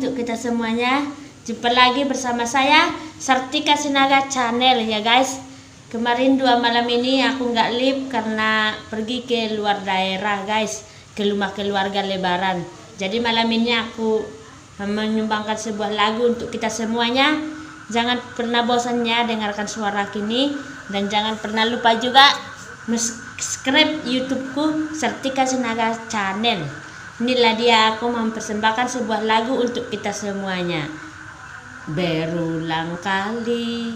untuk kita semuanya. Jumpa lagi bersama saya Sartika Sinaga Channel ya guys. Kemarin 2 malam ini aku nggak live karena pergi ke luar daerah guys, ke rumah keluarga lebaran. Jadi malam ini aku menyumbangkan sebuah lagu untuk kita semuanya. Jangan pernah bosannya dengarkan suara kini, dan jangan pernah lupa juga subscribe YouTubeku Sartika Sinaga Channel. Inilah dia, aku mempersembahkan sebuah lagu untuk kita semuanya. Berulang kali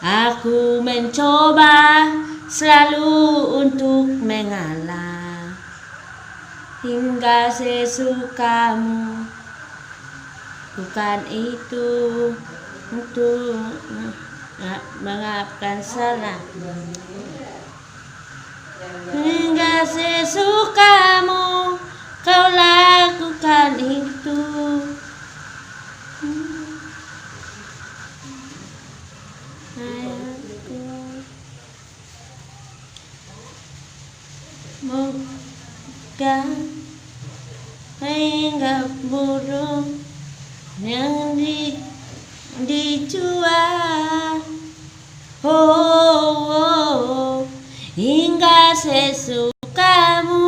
aku mencoba selalu untuk mengalah, hingga sesukamu. Bukan itu untuk mengapkan salah, hingga sesukamu kau lakukan itu. Moga hingga burung yang dijual, hingga sesukamu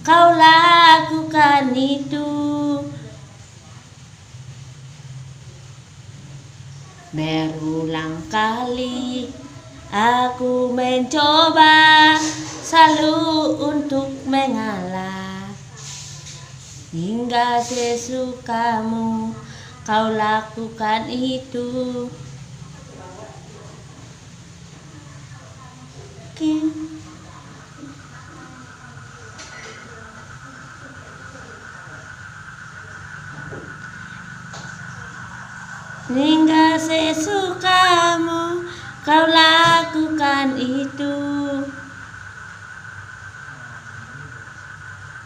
kau lakukan itu. Berulang kali aku mencoba selalu untuk mengalah, hingga sesukamu kau lakukan itu. Hingga sesukamu kau lakukan itu.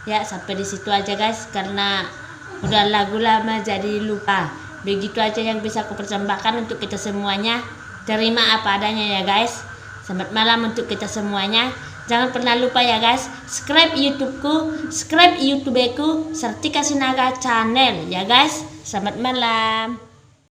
Ya, sampai di situ aja guys, karena udah lagu lama jadi lupa. Begitu aja yang bisa aku persembahkan untuk kita semuanya. Terima apa adanya ya guys. Selamat malam untuk kita semuanya. Jangan pernah lupa ya guys, subscribe YouTubeku, subscribe YouTubeku Sartika Sinaga Channel ya guys. Selamat malam.